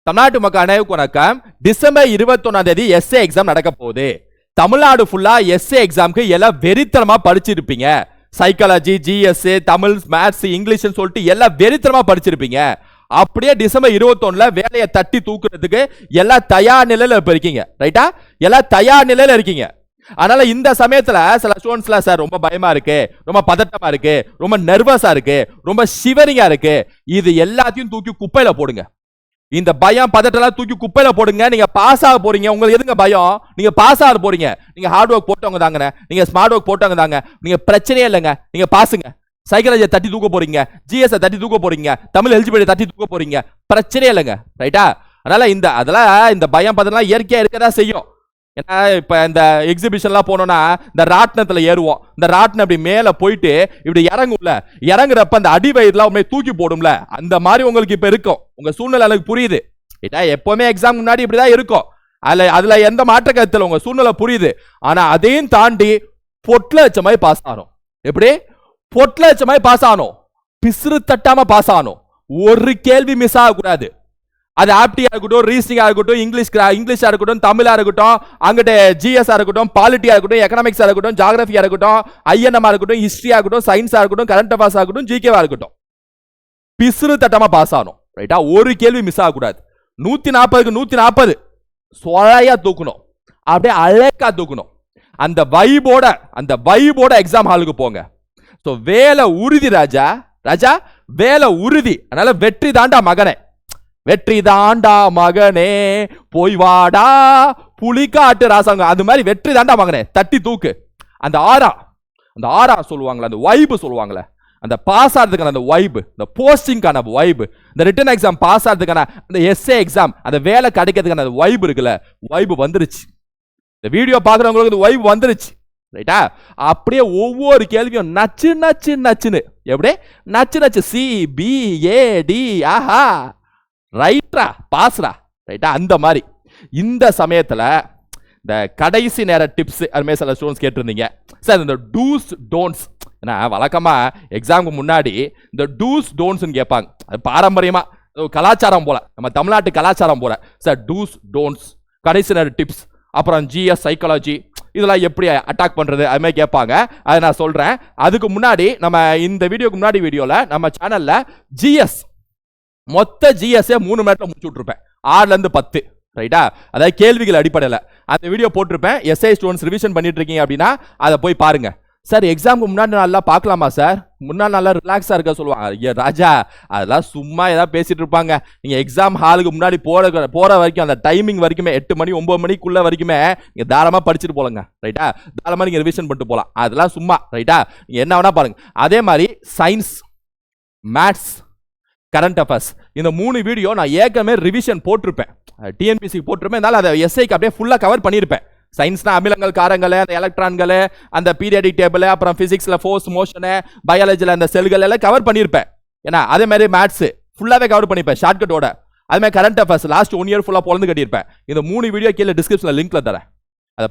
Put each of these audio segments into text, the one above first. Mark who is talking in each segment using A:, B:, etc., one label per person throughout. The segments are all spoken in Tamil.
A: தமிழ்நாட்டு மக்கள் அனைவருக்கும் வணக்கம். டிசம்பர் 21ஆம் தேதி எஸ்ஏ எக்ஸாம் நடக்க போகுது. தமிழ்நாடு ஃபுல்லா எஸ்ஏ எக்ஸாம்க்கு எல்லாம் வெறித்தனமா படிச்சிருப்பீங்க. சைக்காலஜி, ஜிஎஸ், தமிழ், மேத்ஸ், இங்கிலீஷ்னு சொல்லிட்டு எல்லாம் வெறித்தனமா படிச்சிருப்பீங்க. அப்படியே டிசம்பர் 21ல வேலையை தட்டி தூக்குறதுக்கு எல்லாம் தயார் நிலையில இருக்கீங்க. ரைட்டா? எல்லாம் தயார் நிலையில இருக்கீங்க. அதனால இந்த சமயத்துல சில ஸ்டூடெண்ட்ஸ்லாம் சார் ரொம்ப பயமா இருக்கு, ரொம்ப பதட்டமா இருக்கு, ரொம்ப நர்வஸா இருக்கு, ரொம்ப ஷிவரிங்கா இருக்கு. இது எல்லாத்தையும் தூக்கி குப்பையில போடுங்க. இந்த பயம் பதட்டெல்லாம் தூக்கி குப்பையில போடுங்க. நீங்க பாஸ் ஆக போறீங்க. உங்களுக்கு எதுங்க பயம்? நீங்க பாஸ் ஆக போறீங்க. நீங்க ஹார்ட் ஒர்க் போட்டவங்க தாங்க, நீங்க ஸ்மார்ட் ஒர்க் போட்டவங்க தாங்க. நீங்க பிரச்சனையே இல்லைங்க, நீங்க பாசுங்க. சைக்காலஜியை தட்டி தூக்க போறீங்க, ஜிஎஸ் தட்டி தூக்க போறீங்க, தமிழ் எலிஜிபிலிட்டி தட்டி தூக்க போறீங்க. பிரச்சனையே இல்லைங்க. ரைட்டா? அதனால இந்த பயம் பதட்டம்லாம் இயற்கையா இருக்கதான் செய்யும். ஏன்னா இப்ப இந்த எக்ஸிபிஷன்லாம் போனோம்னா இந்த ராட்னத்துல ஏறுவோம். இந்த ராட்னம் அப்படி மேல போயிட்டு இப்படி இறங்கும்ல, இறங்குறப்ப அந்த அடி வயிறுலாம் உண்மையை தூக்கி போடும்ல, அந்த மாதிரி உங்களுக்கு இப்ப இருக்கும். உங்க சூழ்நிலை எனக்கு புரியுது. எப்பவுமே எக்ஸாம் முன்னாடி இப்படிதான் இருக்கும். அதுல எந்த மாற்ற கருத்துல உங்க சூழ்நிலை புரியுது. ஆனா அதையும் தாண்டி பொட்ல வச்ச மாதிரி பாஸ் ஆகணும். எப்படி? பொட்ல வச்ச மாதிரி பாஸ் ஆகணும். பிசுறு தட்டாம பாஸ் ஆகணும். ஒரு கேள்வி மிஸ் ஆகக்கூடாது. அது ஆப்டியா இருக்கட்டும், ரீசனிங்கா இருக்கட்டும், இங்கிலீஷா இருக்கட்டும், தமிழா இருக்கட்டும், அங்கிட்ட ஜிஎஸ்ஆ இருக்கட்டும், பாலிட்டியா இருக்கட்டும், எக்கனாமிக்ஸா இருக்கட்டும், ஜியோகிராஃபியா இருக்கட்டும், ஐஎன்எம் இருக்கட்டும், ஹிஸ்டரியா இருக்கட்டும், சயின்ஸா இருக்கட்டும், கரண்ட் அஃபேர்ஸா இருக்கட்டும், ஜிகேவா இருக்கட்டும், பிசுறு தட்டமா பாஸ் ஆகணும். ரைட்டா? ஒரு கேள்வி மிஸ் ஆகக்கூடாது. 140க்கு 140 சொலையா தூக்கணும். அப்படியே அழகா தூக்கணும். அந்த வைபோட எக்ஸாம் ஹாலுக்கு போங்க. சோ வேலை உறுதி ராஜா, வேலை உறுதி. அதனால வெற்றி தாண்டா மகனே, வெற்றி தாண்டா மகனே, போய் வாடா புலிகாட்டு ராசாங்க. அது மாதிரி வெற்றி தாண்டா மகனே, தட்டி தூக்கு. அந்த ஆரா சொல்லுவாங்களே, அந்த வைபு சொல்லுவாங்களே, அந்த பாஸ் ஆகிறதுக்கான அந்த வைபு, இந்த போஸ்டிங்கான வைபு, இந்த ரிட்டன் எக்ஸாம் பாஸ் ஆகிறதுக்கான அந்த எஸ்ஏ எக்ஸாம், அந்த வேலை கிடைக்கிறதுக்கான அந்த வைபு இருக்குல்ல, வைபு வந்துருச்சு. இந்த வீடியோ பார்க்குறவங்களுக்கு இந்த வைபு வந்துருச்சு. ரைட்டா? அப்படியே ஒவ்வொரு கேள்வியும் நச்சுன்னு எப்படி நச்சு C B A D Aha ரைட்ரா Basra. ரைட்டா? அந்த மாதிரி இந்த சமயத்துல இந்த கடைசி நேர டிப்ஸ் அதுமாதிரி சில ஸ்டூடெண்ட்ஸ் கேட்டிருந்தீங்க சார். இந்த டூஸ் டோன்ட்ஸ், ஏன்னா வழக்கமா எக்ஸாமுக்கு முன்னாடி இந்த டூஸ் டோன்ட்ஸ்ன்னு கேட்பாங்க. அது பாரம்பரியமா கலாச்சாரம் போல, நம்ம தமிழ்நாட்டு கலாச்சாரம் போல. சார் டூஸ் டோன்ட்ஸ், கடைசி நேர டிப்ஸ், அப்புறம் ஜிஎஸ், சைக்காலஜி, இதெல்லாம் எப்படி அட்டாக் பண்றது அது மாதிரி கேட்பாங்க. அதை நான் சொல்றேன். அதுக்கு முன்னாடி நம்ம இந்த வீடியோக்கு முன்னாடி வீடியோல நம்ம சேனல்ல ஜிஎஸ் மொத்த ஜிஎஸ்ஏ 3 மணி நேரத்தில் முடிச்சு விட்டுருப்பேன், 6ல இருந்து 10. ரைட்டா? அதாவது கேள்விகள் அடிப்படையில் அந்த வீடியோ போட்டிருப்பேன். எஸ்ஐ ஸ்டூடெண்ட்ஸ் ரிவிஷன் பண்ணிட்டு இருக்கீங்க அப்படின்னா அதை போய் பாருங்க. சார் எக்ஸாமுக்கு முன்னாடி நல்லா பார்க்கலாமா சார்? முன்னாடி நல்லா ரிலாக்ஸா இருக்க சொல்லுவாங்க. ஐயா ராஜா, அதெல்லாம் சும்மா ஏதாவது பேசிட்டு இருப்பாங்க. நீங்க எக்ஸாம் ஹாலுக்கு முன்னாடி போற வரைக்கும், அந்த டைமிங் வரைக்குமே 8 மணி 9 மணிக்குள்ள வரைக்குமே நீங்க தாராளமா படிச்சுட்டு போலங்க. ரைட்டா? தாராளமா நீங்க ரிவிஷன் பண்ணிட்டு போலாம். அதெல்லாம் சும்மா. ரைட்டா? நீங்க என்ன வேணா பாருங்க. அதே மாதிரி சயின்ஸ், மேத்ஸ், கரண்ட் அஃபேர்ஸ், இந்த 3 வீடியோ நான் ஏற்கனவே ரிவிஷன் போட்டிருப்பேன், டிஎன்பிசி போட்டிருப்பேன். அதனால அதை எஸ்ஐக்கு அப்படியே ஃபுல்லா கவர் பண்ணியிருப்பேன். சயின்ஸ்னா அமிலங்கள், காரங்கள், அந்த எலக்ட்ரான்கள், அந்த பீரியாடிக் டேபிள், அப்புறம் பிசிக்ஸ்ல ஃபோர்ஸ், மோஷனு, பயாலஜில அந்த செல்கள் எல்லாம் கவர் பண்ணியிருப்பேன். ஏன்னா அதே மாதிரி மேத்ஸ் ஃபுல்லாவே கவர் பண்ணியிருப்பேன் ஷார்ட்கட்டோட. அதே மாதிரி கரண்ட் அஃபேர்ஸ் லாஸ்ட் 1 இயர் ஃபுல்லா பொழந்து கட்டியிருப்பேன். இந்த 3 வீடியோ கீழே டிஸ்கிரிப்ஷன்ல லிங்க்ல தரேன். அதை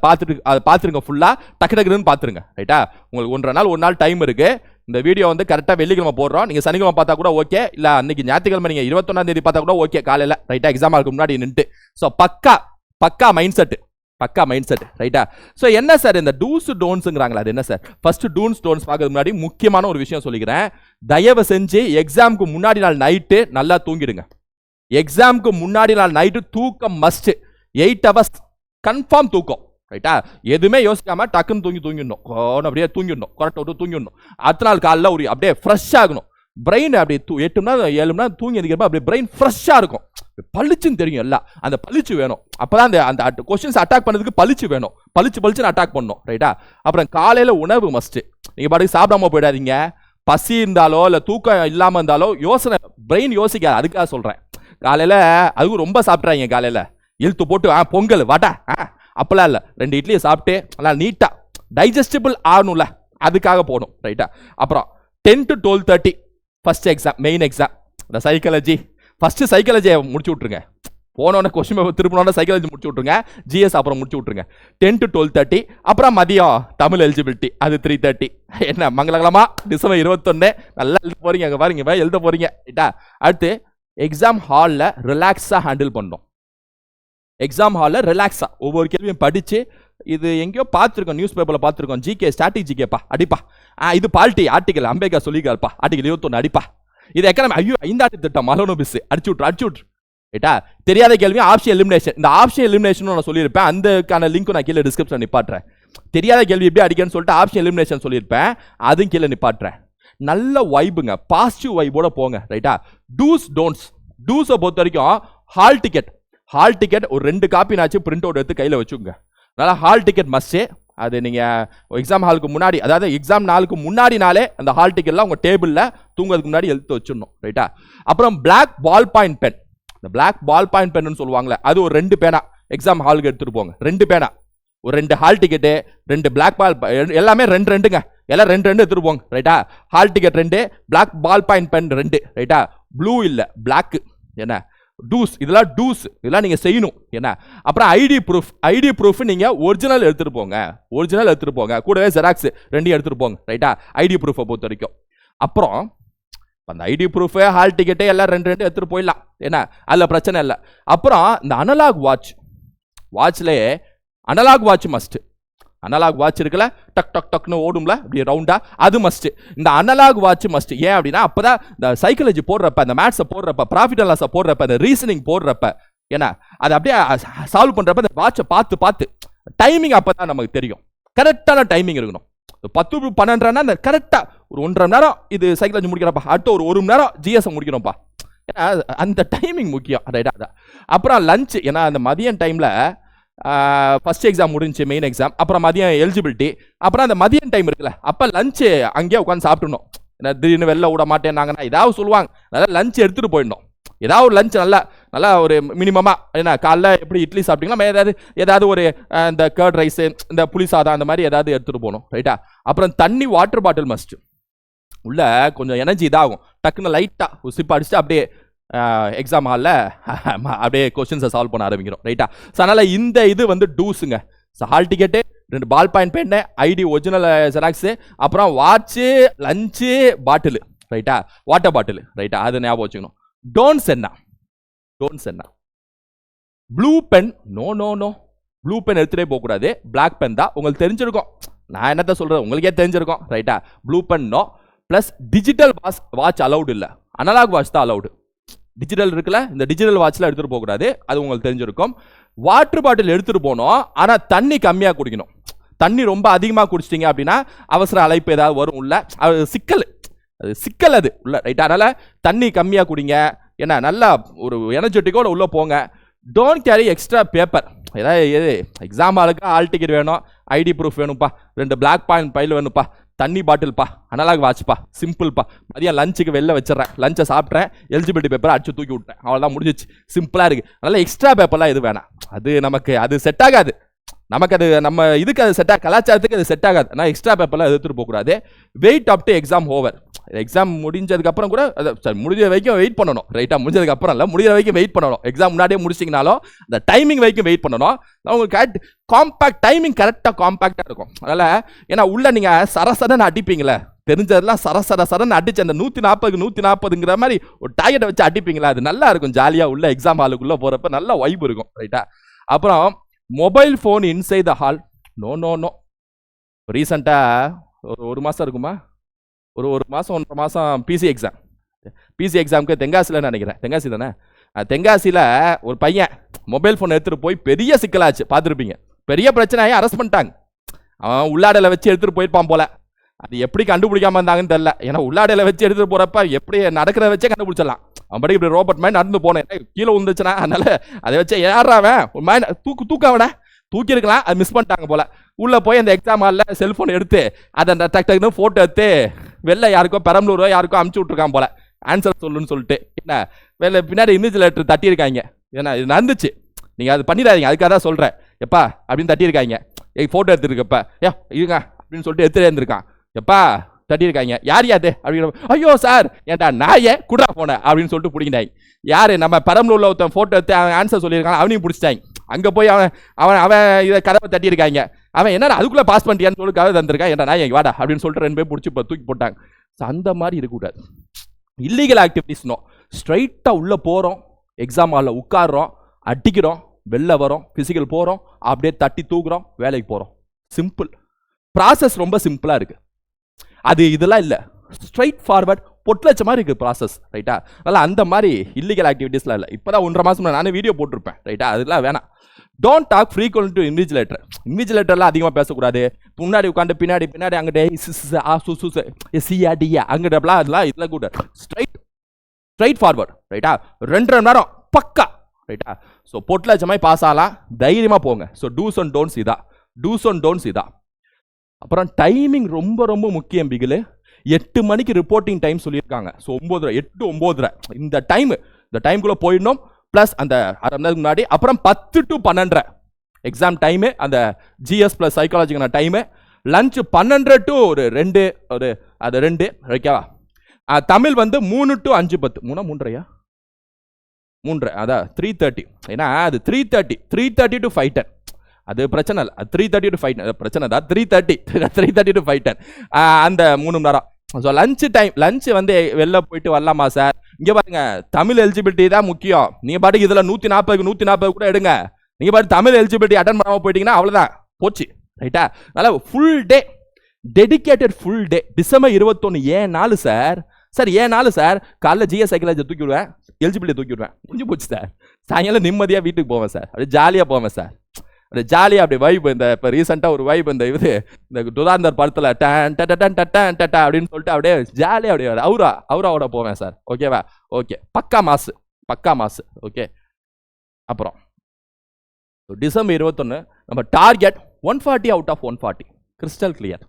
A: பார்த்துருங்க, ஃபுல்லா டக்குன்னு பார்த்துருங்க. ரைட்டா? உங்களுக்கு 1 நாள் டைம் இருக்கு. இந்த வீடியோ வந்து கரெக்டாக வெள்ளிக்கிழமை போடுறோம். நீங்க சனிக்கிழமை பார்த்தா கூட ஓகே, இல்ல அன்னைக்கு ஞாயிற்றுக்கிழமை நீங்க 21ஆம் தேதி பார்த்தா கூட ஓகே காலையில. ரைட்டா? எக்ஸாம் ஆகுக்கு முன்னாடி நின்று. ஸோ பக்கா மைண்ட் செட். ரைட்டா? ஸோ என்ன சார் இந்த டூஸ் டோன்ஸ்ங்கிறாங்களா? அது என்ன சார்? ஃபர்ஸ்ட் டூன்ஸ் டோன்ஸ் பார்க்கறதுக்கு முன்னாடி முக்கியமான ஒரு விஷயம் சொல்லிக்கிறேன். தயவு செஞ்சு எக்ஸாமுக்கு முன்னாடி நாள் நைட்டு நல்லா தூங்கிடுங்க. எக்ஸாமுக்கு முன்னாடி நாள் நைட்டு தூக்கம் மஸ்ட். 8 hours கன்ஃபார்ம் தூக்கம். ரைட்டா? எதுவுமே யோசிக்காம டக்குன்னு தூங்கிடணும். அப்படியே தூங்கிடணும், கரெக்டாக விட்டு தூங்கிடணும். அடுத்த நாள் காலைல ஒரு அப்படியே ஃப்ரெஷ் ஆகணும். பிரெயின் அப்படியே 8 மணி நேரம் 7 மணி நேரம் தூங்கி எதிர்க்கிறப்ப அப்படியே பிரெயின் ஃப்ரெஷ்ஷாக இருக்கும். பளிச்சுன்னு தெரியும் எல்லாம். அந்த பளிச்சு வேணும். அப்பதான் அந்த கொஸ்டின்ஸ் அட்டாக் பண்ணதுக்கு பளிச்சு வேணும். பளிச்சுன்னு அட்டாக் பண்ணணும். ரைட்டா? அப்புறம் காலையில உணவு மஸ்ட். நீங்க பாட்டுக்கு சாப்பிடாம போயிடாதீங்க. பசி இருந்தாலோ இல்ல தூக்கம் இல்லாம இருந்தாலோ பிரெயின் யோசிக்காது. அதுக்காக சொல்றேன். காலையில அதுவும் ரொம்ப சாப்பிட்றாங்க. காலையில இழுத்து போட்டு பொங்கல் வாட்டா அப்பெல்லாம் இல்லை, 2 இட்லியை சாப்பிட்டு நல்லா நீட்டா டைஜஸ்டிபிள் ஆகணும்ல, அதுக்காக போகணும். ரைட்டா? அப்புறம் 10 to 12:30 first exam, main exam, இந்த சைக்காலஜி. ஃபர்ஸ்ட் சைக்காலஜியை முடிச்சு விட்ருங்க. போனோடனே கொஸ்டின் பேப்பர் திருப்பினோட சைக்காலஜி முடிச்சு விட்ருங்க. ஜிஎஸ் அப்புறம் முடிச்சு விட்ருங்க. 10 to 12:30. அப்புறம் மதியம் தமிழ் எலிஜிபிலிட்டி, அது 3:30. என்ன மங்களகரமா டிசம்பர் 21 நல்லா எழுத போறீங்க. அங்கே பாருங்க எழுத போறீங்க. ரைட்டா? அடுத்து எக்ஸாம் ஹாலில் ரிலாக்ஸாக ஹேண்டில் பண்ணணும். எக்ஸாம் ஹாலில் ரிலாக்ஸாக ஒவ்வொரு கேள்வியும் படித்து, இது எங்கேயோ பார்த்துருக்கோம், நியூஸ் பேப்பரில் பார்த்துருக்கோம், ஜிகே ஸ்டாட்டிக் ஜிகேப்பா அடிப்பா, இது பால்ட்டி ஆர்டிகல் அம்பேத்கர் சொல்லிக்காருப்பா, ஆர்டிகல் 21 அடிப்பா, இது எக்கனாமி ஐயோ 5 திட்டம் மலனோ பிஸ் அடிச்சு விட்ரு ரைட்டா. தெரியாத கேள்வி ஆப்ஷன் எலிமினேஷன், இந்த ஆப்ஷன் எலிமினேஷன் நான் சொல்லியிருப்பேன், அதுக்கான லிங்க் நான் கீழே டிஸ்கிரிப்ஷன் நிப்பாட்டுறேன். தெரியாத கேள்வி எப்படி அடிக்கன்னு சொல்லிட்டு ஆப்ஷன் எலிமினேஷன் சொல்லியிருப்பேன், அதுவும் கீழே நிப்பாட்டுறேன். நல்ல வைபுங்க, பாசிட்டிவ் வைபோட போங்க ரைட்டா. டூஸ் டோன்ட்ஸ், டூஸை பொறுத்த வரைக்கும் ஹால் டிக்கெட் ஒரு 2 காப்பி நாச்சு பிரிண்ட் அவுட் எடுத்து கையில் வச்சுக்கோங்க. அதனால் ஹால் டிக்கெட் மஸ்ட்டு. அது நீங்கள் எக்ஸாம் ஹாலுக்கு முன்னாடி, அதாவது எக்ஸாம் நாளுக்கு முன்னாடினாலே அந்த ஹால் டிக்கெட்லாம் உங்கள் டேபிளில் தூங்குறதுக்கு முன்னாடி எழுத்து வச்சிடணும் ரைட்டா. அப்புறம் பிளாக் பால் பாயிண்ட் பென், இந்த பிளாக் பால் பாயிண்ட் பென்னு சொல்லுவாங்களே, அது ஒரு 2 பேனா எக்ஸாம் ஹாலுக்கு எடுத்துகிட்டு போங்க. 2 பேனா, ஒரு 2 ஹால் டிக்கெட்டு, 2 பிளாக் பால், எல்லாமே 2 எல்லாம் 2 எடுத்துகிட்டு போங்க ரைட்டா. Hall ticket 2, black ball point pen 2 ரைட்டா. ப்ளூ இல்லை பிளாக், என்ன டூஸ், இதெல்லாம் டூஸ், இதெல்லாம் நீங்கள் செய்யணும் என்ன. அப்புறம் ஐடி ப்ரூஃப் நீங்கள் ஒரிஜினல் எடுத்துகிட்டு போங்க, கூடவே ஜெராக்ஸ் 2 எடுத்துகிட்டு போங்க ரைட்டா. ஐடி ப்ரூஃபை பொறுத்த வரைக்கும். அப்புறம் அந்த ஐடி ப்ரூஃபு ஹால் டிக்கெட்டு எல்லாம் 2 எடுத்துகிட்டு போயிடலாம் என்ன, அதில் பிரச்சனை இல்லை. அப்புறம் இந்த அனலாக் வாட்ச்லேயே analog watch must. Analog watch இருக்குல்ல, டக் டக் டக்னு ஓடும்ல இப்படி ரவுண்டா, அது மஸ்ட். இந்த அனலாக் வாட்ச் மஸ்ட். ஏன் அப்படின்னா அப்பதான் இந்த சைக்காலஜி போடுறப்ப, இந்த மேத்ஸை போடுறப்ப, ப்ராஃபிட் அண்ட் லாஸை போடுறப்ப, இந்த ரீசனிங் போடுறப்ப, ஏன்னா அது அப்படியே சால்வ் பண்றப்ப இந்த வாட்சை பார்த்து டைமிங் அப்பதான் நமக்கு தெரியும். கரெக்டான டைமிங் இருக்கணும். 10-12 அந்த கரெக்டா ஒரு 1.5 மணி நேரம் இது சைக்காலஜி முடிக்கிறப்பா, அடுத்த ஒரு மணி நேரம் ஜிஎஸ் முடிக்கணும்ப்பா, ஏன்னா அந்த டைமிங் முக்கியம் ரைட்டா. அப்புறம் லஞ்ச், ஏன்னா அந்த மதியம் டைம்ல ஃபர்ஸ்ட் எக்ஸாம் முடிஞ்சு மெயின் எக்ஸாம், அப்புறம் மதியம் எலிஜிபிலிட்டி, அப்புறம் அந்த மதியம் டைம் இருக்குல்ல, அப்போ லஞ்சு அங்கேயே உட்காந்து சாப்பிடணும். திடீர்னு வெளில விட மாட்டேன்னாங்கன்னா ஏதாவது சொல்லுவாங்க, நல்லா லஞ்ச் எடுத்துகிட்டு போயிடணும். ஏதாவது ஒரு லஞ்ச் நல்லா ஒரு மினிமமாக, என்ன காலைல எப்படி இட்லி சாப்பிட்டீங்களா, ஏதாவது ஒரு இந்த கர்ட் ரைஸு, இந்த புளி சாதம், அந்த மாதிரி ஏதாவது எடுத்துகிட்டு போகணும் ரைட்டா. அப்புறம் தண்ணி, வாட்டர் பாட்டில் மஸ்ட். உள்ள கொஞ்சம் எனர்ஜி இதாகும், டக்குன்னு லைட்டாக ஒரு சிப் அடிச்சுட்டு அப்படியே எக்ஸாம் ஹாலில் அப்படியே கொஸ்டின்ஸை சால்வ் பண்ண ஆரம்பிக்கிறோம் ரைட்டா. ஸோ அதனால் இந்த இது வந்து டூஸுங்க. So hall ticket, 2 ball point pen, ID original xerox, அப்புறம் வாட்சு, லஞ்சு, பாட்டிலு ரைட்டா, வாட்டர் பாட்டில் ரைட்டா, அது ஞாபகம் வச்சுக்கணும். டோன்ட்ஸ் என்ன, blue pen, no blue pen எடுத்துகிட்டே போகக்கூடாது, பிளாக் பென் தான். உங்களுக்கு தெரிஞ்சிருக்கும், நான் என்னத்த சொல்கிறேன் உங்களுக்கே தெரிஞ்சிருக்கும் ரைட்டா. Blue pen no, plus digital watch allowed இல்லை, அனலாக் வாட்ச் தான் அலவுடு. டிஜிட்டல் இருக்குல்ல, இந்த டிஜிட்டல் வாட்ச்லாம் எடுத்துகிட்டு போகக்கூடாது, அது உங்களுக்கு தெரிஞ்சிருக்கும். வாட்டர் பாட்டில் எடுத்துகிட்டு போகணும், ஆனால் தண்ணி கம்மியாக குடிக்கணும். தண்ணி ரொம்ப அதிகமாக குடிச்சிட்டிங்க அப்படின்னா அவசர அழைப்பு ஏதாவது வரும் உள்ள, அது சிக்கல் அது உள்ள ரைட்டா. அதனால் தண்ணி கம்மியாக குடிங்க, ஏன்னா நல்லா ஒரு எனர்ஜெட்டிக்கோட உள்ளே போங்க. Don't carry extra paper. ஏதாவது எக்ஸாம் ஆளுக்கு ஹால் டிக்கெட் வேணும், ஐடி ப்ரூஃப் வேணும்ப்பா, 2 பிளாக் பாயிண்ட் பைல் வேணும்ப்பா, தண்ணி பாட்டில்ப்பா, அனலாக் வாட்ச்ப்பா, சிம்பிள்ப்பா. மதியம் லஞ்சுக்கு வெளில வச்சிடறேன், லஞ்சை சாப்பிட்றேன், எலிஜிபிலிட்டி பேப்பரை அடிச்சு தூக்கி விட்டேன், அவ்வளோதான் முடிஞ்சிச்சு. சிம்பிளாக இருக்குது. அதனால் எக்ஸ்ட்ரா பேப்பர்லாம் எது வேணாம், அது செட் ஆகாது நமக்கு, அது நம்ம இதுக்கு அது கலாச்சாரத்துக்கு அது செட் ஆகாது. ஆனால் எக்ஸ்ட்ரா பேப்பர்லாம் எடுத்துகிட்டு போகக்கூடாது. Wait up to exam over. Exam முடிஞ்சதுக்கப்புறம் கூட முடிஞ்ச வரைக்கும் வெயிட் பண்ணணும் ரைட்டா. முடிஞ்சதுக்கப்புறம் இல்லை, முடிகிற வரைக்கும் வெயிட் பண்ணணும். எக்ஸாம் முன்னாடியே முடிச்சிங்கனாலும் அந்த டைமிங் வரைக்கும் வெயிட் பண்ணணும். உங்களுக்கு காம்பேக்ட் டைமிங் கரெக்டாக காம்பேக்டாக இருக்கும். அதனால் ஏன்னா உள்ள நீங்கள் சரசரன்னு அடிப்பீங்களே, தெரிஞ்சதெல்லாம் சரசரன்னு அடிச்சு அந்த 140 மாதிரி ஒரு டார்கெட்டை வச்சு அடிப்பீங்களா, அது நல்லா இருக்கும். ஜாலியாக உள்ள எக்ஸாம் ஹாலுக்குள்ளே போகிறப்ப நல்ல வைப் இருக்கும் ரைட்டா. அப்புறம் mobile phone inside the hall, no. ரீசெண்டாக ஒரு மாதம் இருக்குமா, ஒரு மாதம் 1.5 மாதம் பிசி எக்ஸாமுக்கு தென்காசியில் நினைக்கிறேன், தென்காசி தானே, தென்காசியில் ஒரு பையன் மொபைல் ஃபோன் எடுத்துகிட்டு போய் பெரிய சிக்கலாச்சு, பார்த்துருப்பீங்க. பெரிய பிரச்சனையாகி அரெஸ்ட் பண்ணிட்டாங்க. அவன் உள்ளாடையில் வச்சு எடுத்துகிட்டு போயிருப்பான் போல. அது எப்படி கண்டுபிடிக்காம இருந்தாங்கன்னு தெரியல. ஏன்னா உள்ளாடையில் வச்சு எடுத்துகிட்டு போகிறப்ப எப்படி நடக்கிறத வச்சே கண்டுபிடிச்சிடலாம். அவன் படி இப்படி ரோபோட் மாதிரி நடந்து போனேன், கீழே விழுந்துச்சுன்னா, அதனால அதை வச்சு ஏறாவன் ஒரு மாதிரி தூக்க தூக்கியிருக்கலாம், அது மிஸ் பண்ணிட்டாங்க போல. உள்ளே போய் அந்த எக்ஸாம் ஹாலில் செல்ஃபோன் எடுத்து அதை அந்த டக்குன்னு ஃபோட்டோ எடுத்து வெளில யாருக்கோ பெரம்பலூரோ யாருக்கோ அமுச்சு விட்ருக்கான் போல, ஆன்சர் சொல்லுன்னு சொல்லிட்டு. என்ன வெளில பின்னாடி இன்விஜிலேட்டர் தட்டியிருக்காங்க. ஏன்னா இது நடந்துச்சு, நீங்கள் அது பண்ணிடாதீங்க, அதுக்காக தான் சொல்கிறேன். எப்பா அப்படின்னு தட்டியிருக்காங்க, ஃபோட்டோ எடுத்துருக்கப்ப இருங்க அப்படின்னு சொல்லிட்டு எடுத்துகிட்டே இருந்திருக்கான். எப்பா தட்டியிருக்காங்க, யார் யாது அப்படிங்கிற, ஐயோ சார் ஏன்டா நாயே குடா போனேன் அப்படின்னு சொல்லிட்டு பிடிக்கிட்டாங்க. யார் நம்ம பெரம்பலூரில் ஒருத்தன் ஃபோட்டோ எடுத்து அவன் ஆன்சர் சொல்லியிருக்கான், அவனையும் பிடிச்சிட்டாங்க. அங்கே போய் அவன் இதை கதவை தட்டியிருக்காங்க. அவன் என்ன அதுக்குள்ளே பாஸ் பண்ணிட்டியான்னு சொல்லி கதை தந்திருக்கான். ஏன்டா நான் வாடா அப்படின்னு சொல்லிட்டு 2 பேர் பிடிச்சி தூக்கி போட்டாங்க. ஸோ அந்த மாதிரி இருக்கக்கூடாது. Illegal activities no. ஸ்ட்ரைட்டாக உள்ளே போகிறோம், எக்ஸாம் ஹாலில் உட்காடுறோம், அடிக்கிறோம், வெளில வரோம், ஃபிசிக்கல் போகிறோம், அப்படியே தட்டி தூக்குறோம், வேலைக்கு போகிறோம். சிம்பிள். ப்ராசஸ் ரொம்ப சிம்பிளாக இருக்குது. அது இதெல்லாம் இல்லை, ஸ்ட்ரைட் ஃபார்வர்ட் பொட்லச்ச மாதிரி இருக்குது ப்ராசஸ், ரைட்டா? அதனால் அந்த மாதிரி இல்லீகல் ஆக்டிவிட்டீஸ்லாம் இல்லை. இப்போ தான் 1.5 மாதம் நானே வீடியோ போட்டிருப்பேன், ரைட்டா? அதெல்லாம் வேணாம். Don't talk frequent to invigilator. இன்விஜிலேட்டர்லாம் அதிகமாக பேசக்கூடாது. முன்னாடி உட்காந்து பின்னாடி அங்கிட்ட சிஆடியா அங்கிட்டலாம் அதெல்லாம் இதெல்லாம் கூட ஸ்ட்ரைட் ஃபார்வர்ட், ரைட்டா? 2.5 மணி நேரம் பக்கா, ரைட்டா? ஸோ பொட்லச்ச மாதிரி பாஸ் ஆகலாம், தைரியமாக போங்க. ஸோ டூஸ் அண்ட் டோன்ட்ஸ் இதா. அப்புறம் டைமிங் ரொம்ப ரொம்ப முக்கியம் பிகிலு. 8 மணிக்கு ரிப்போர்ட்டிங் டைம் சொல்லியிருக்காங்க. ஸோ 8-9 இந்த டைமுக்குள்ளே போயிடணும். ப்ளஸ் அந்த அரை மணி நேரத்துக்கு முன்னாடி, அப்புறம் 10 to 12 எக்ஸாம் டைமு, அந்த ஜிஎஸ் ப்ளஸ் சைக்காலஜிக்கான டைமு. லஞ்சு 12 to 2, அது 2, ஓகேவா? தமிழ் 3 to 5:10, 3 அதான் 3:30. ஏன்னா அது 3:30 to 5:10. அது பிரச்சனை இல்லை. 3:30 to 5:10 பிரச்சனை தான். 3:30 to 5:10 அந்த 3 மணி நேரம். ஸோ லஞ்சு டைம், லஞ்சு வெளில போயிட்டு வரலாமா சார்? இங்கே பாருங்க, தமிழ் எலிஜிபிலிட்டி தான் முக்கியம். நீங்கள் பாட்டுக்கு இதில் 140 கூட எடுங்க. நீங்கள் பாட்டு தமிழ் எலிஜிபிலிட்டி அட்டன் பண்ணாமல் போயிட்டீங்கன்னா அவ்வளோதான், போச்சு, ரைட்டா? அதனால் full day, dedicated full day. December 21 ஏன் நாள் சார்? ஏன் நாள் சார்? காலைல ஜிஎஸ் சைக்காலஜி தூக்கி விடுவேன், எலிஜிபிலிட்டி தூக்கி விடுவேன், முடிஞ்சு போச்சு சார். சாயங்காலம் நிம்மதியாக வீட்டுக்கு போவேன் சார், அப்படியே ஜாலியாக போவேன் சார். ஜாலியாக அப்படி வைப். இப்போ ரீசெண்டாக ஒரு வைப், இந்த துதாந்தர் படத்தில் டன் டட்ட அப்படின்னு சொல்லிட்டு அப்படியே ஜாலியாக அப்படியே அவுராவோட போவேன் சார். ஓகேவா? ஓகே, பக்கா மாசு. ஓகே. அப்புறம் டிசம்பர் 21 நம்ம target 140 out of 140, crystal clear.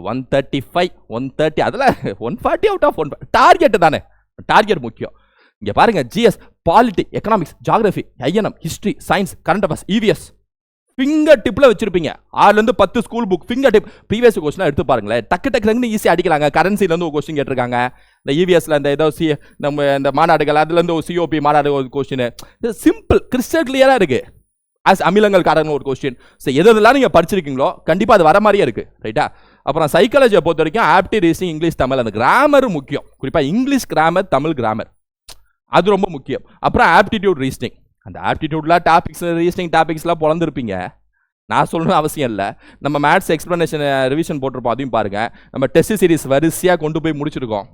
A: 135 130 அதெல்லாம் 140 out of 140 டார்கெட் தானே. டார்கெட் முக்கியம். இங்கே பாருங்க, GS, polity, economics, geography, INM, history, science, current affairs, EVS finger டிப்ல வச்சிருப்பீங்க. 6 to 10 school book finger tip. Previous question எடுத்து பாருங்களேன், டக்கு ஈஸியாக அடிக்கலாங்க. கரன்சிலேருந்து ஒரு கொஸ்டின் கேட்டிருக்காங்க. இந்த இவிஎஸ்ல இந்த ஏதோ நம்ம இந்த மாநாடுகள் அதுலேருந்து ஒரு சிஓபி மாநாடு ஒரு கொஸ்டின். சிம்பிள், கிறிஸ்டல் கிளியராக இருக்கு. அமிலங்கள் காரணம் ஒரு கொஸ்டின். ஸோ எதெல்லாம் நீங்கள் படிச்சிருக்கீங்களோ கண்டிப்பாக அது வர மாதிரியே இருக்கு, ரைட்டா? அப்புறம் சைக்காலஜியை பொறுத்த வரைக்கும் ஆப்டி, ரீசனிங், இங்கிலீஷ், தமிழ், அந்த கிராமர் முக்கியம். குறிப்பாக இங்கிலீஷ் கிராமர், தமிழ் கிராமர், அது ரொம்ப முக்கியம். அப்புறம் ஆப்டிடியூட், ரீசனிங். அந்த ஆப்டிடியூட்ல டாபிக்ஸ், ரீசனிங் டாபிக்ஸ்லாம் பொழந்திருப்பீங்க, நான் சொல்லணும் அவசியம் இல்லை. நம்ம மேத்ஸ் எக்ஸ்பிளனேஷன் ரிவிஷன் போட்டிருப்போம், அதையும் பாருங்க. நம்ம டெஸ்ட் சீரிஸ் வரிசையாக கொண்டு போய் முடிச்சிருக்கோம்,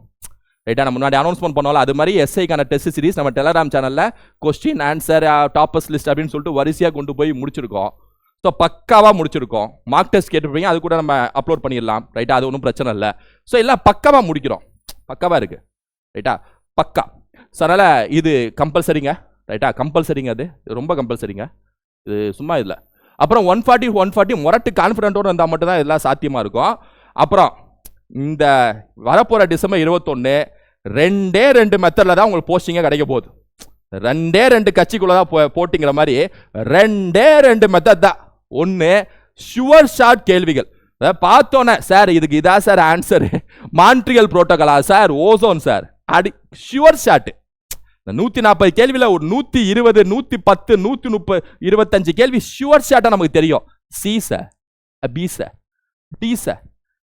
A: ரைட்டா? நம்ம முன்னாடி அனௌன்ஸ்மெண்ட் பண்ணோம்ல, அது மாதிரி எஸ்ஐக்கான டெஸ்ட் சீரிஸ் நம்ம டெலகிராம் சேனலில் கொஸ்டின் ஆன்சர் டாப்பர்ஸ் லிஸ்ட் அப்படின்னு சொல்லிட்டு வரிசையாக கொண்டு போய் முடிச்சிருக்கோம். ஸோ பக்காவாக முடிச்சிருக்கோம். மார்க் டெஸ்ட் கேட்டுருப்பீங்க, அது கூட நம்ம அப்லோட் பண்ணிடலாம், ரைட்டா? அது ஒன்றும் பிரச்சனை இல்லை. ஸோ எல்லாம் பக்காவாக முடிக்கிறோம், பக்காவாக இருக்குது, ரைட்டா? பக்கா. ஸோ அதனால் இது கம்பல்சரிங்க, ரைட்டா? கம்பல்சரிங்க, அது ரொம்ப கம்பல்சரிங்க, இது சும்மா இல்லை. அப்புறம் 140 முரட்டு கான்ஃபிடென்ட்டோடு இருந்தால் மட்டும்தான் இதெல்லாம் சாத்தியமாக இருக்கும். அப்புறம் இந்த வரப்போகிற டிசம்பர் 21 2 மெத்தடில் தான் உங்களுக்கு போஸ்டிங்கே கிடைக்க போகுது. 2 கட்சிக்குள்ளே தான் போட்டிங்கிற மாதிரி 2 மெத்தட் தான். ஒன்று ஷுவர் ஷார்ட் கேள்விகள். பார்த்தோன்னே சார் இதுக்கு இதா சார் ஆன்சரு, மான்ட்ரியல் புரோட்டோகாலா சார், ஓசோன் சார், அடி ஷுவர் ஷார்ட். 140 கேள்வியில் ஒரு 120 110 130 25 கேள்வி ஷுவர் ஷார்ட்டாக நமக்கு தெரியும். C sir, B sir, D sir,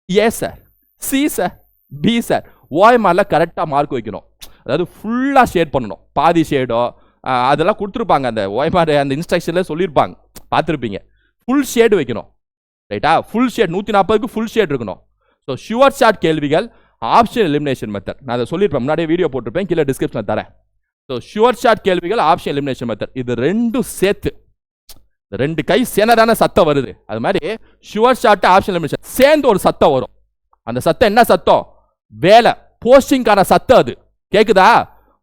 A: A sir, C sir, B sir. ஓஎம்ஆரில் கரெக்டாக மார்க் வைக்கணும். அதாவது ஃபுல்லாக ஷேட் பண்ணணும். பாதி ஷேடோ அதெல்லாம் கொடுத்துருப்பாங்க, அந்த ஓஎம்ஆர் அந்த இன்ஸ்ட்ரக்ஷனில் சொல்லியிருப்பாங்க, பார்த்துருப்பீங்க. ஃபுல் ஷேடு வைக்கணும், ரைட்டா? ஃபுல் ஷேட் 140க்கு ஃபுல் ஷேட் இருக்கணும். ஸோ ஷுவர் ஷார்ட் கேள்விகள், ஆப்ஷன் எலிமினேஷன் மெத்தட். நான் அதை சொல்லியிருப்பேன், முன்னாடியே வீடியோ போட்டிருப்பேன், கீழே டிஸ்கிரிப்ஷனில் தரேன். ஸோ ஷுவர் ஷார்ட் கேள்விகள், ஆப்ஷன் எலிமினேஷன் மெத்தட், இது 2 சேர்த்து 2 கை சேனதான சத்தம் வருது. அது மாதிரி ஷுவர் ஷார்ட், ஆப்ஷன் எலிமினேஷன் சேர்ந்து ஒரு சத்தம் வரும். அந்த சத்தம் என்ன சத்தம்? வேலை, போஸ்டிங்கான சத்தம். அது கேட்குதா?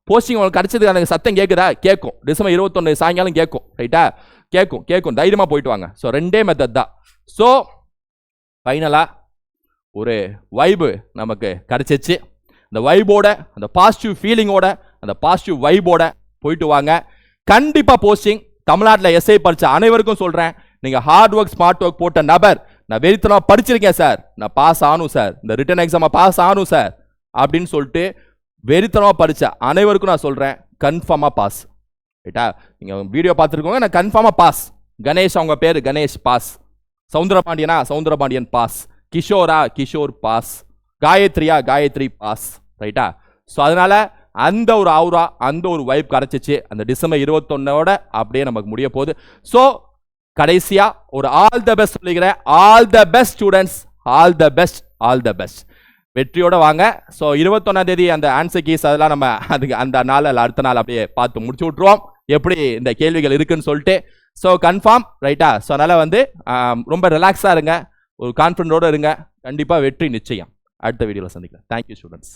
A: போஸ்டிங் உங்களுக்கு கிடைச்சதுக்கான சத்தம் கேட்குதா? கேட்கும். டிசம்பர் 21 சாயங்காலம் கேட்கும், ரைட்டா? கேட்கும். தைரியமாக போயிட்டு வாங்க. ஸோ 2 மெத்தட் தான். ஸோ ஃபைனலாக ஒரு வைபு நமக்கு கிடைச்சிச்சு. அந்த வைபோட, அந்த பாசிட்டிவ் ஃபீலிங்கோட, அந்த பாசிட்டிவ் வைபோட போயிட்டு வாங்க. கண்டிப்பாக போஸ்டிங். தமிழ்நாட்டில் எஸ்ஐ படித்த அனைவருக்கும் சொல்கிறேன், நீங்கள் ஹார்ட் ஒர்க் ஸ்மார்ட் ஒர்க் போட்ட நபர், நான் வெறித்தனமாக படிச்சிருக்கேன் சார், நான் பாஸ் ஆகணும் சார், இந்த ரிட்டன் எக்ஸாமை பாஸ் ஆகணும் சார் அப்படின்னு சொல்லிட்டு வெறித்தனமாக படித்த அனைவருக்கும் நான் சொல்கிறேன், கன்ஃபார்மாக பாஸ், ரைட்டா? நீங்கள் வீடியோ பார்த்துருக்கோங்க, நான் கன்ஃபார்மாக பாஸ். கணேஷ் அவங்க பேர், கணேஷ் பாஸ். சவுந்தரபாண்டியனா, சவுந்தரபாண்டியன் பாஸ். கிஷோரா, கிஷோர் பாஸ். காயத்ரியா, காயத்ரி பாஸ், ரைட்டா? ஸோ அதனால் அந்த ஒரு ஆவுரா, அந்த ஒரு வைப் கிடைச்சிச்சு. அந்த டிசம்பர் 21ஓட அப்படியே நமக்கு முடிய போகுது. ஸோ கடைசியா ஒரு ஆல் த பெஸ்ட் சொல்லிக்கிறேன். All the best students, all the best, all the best. வெற்றியோட வாங்க. ஸோ 21ஆம் தேதி அந்த ஆன்சர் கீஸ் அதெல்லாம் நம்ம அதுக்கு அந்த நாள் அடுத்த நாள் அப்படியே பார்த்து முடிச்சு விட்ருவோம், எப்படி இந்த கேள்விகள் இருக்குன்னு சொல்லிட்டு. ஸோ கன்ஃபார்ம் ரைட்டா. ஸோ அதனால் வந்து ரொம்ப ரிலாக்ஸாக இருங்க, ஒரு கான்ஃபிடென்ட்டோடு இருங்க. கண்டிப்பாக வெற்றி நிச்சயம். அடுத்த வீடியோவில் சந்திக்கலாம். Thank you students.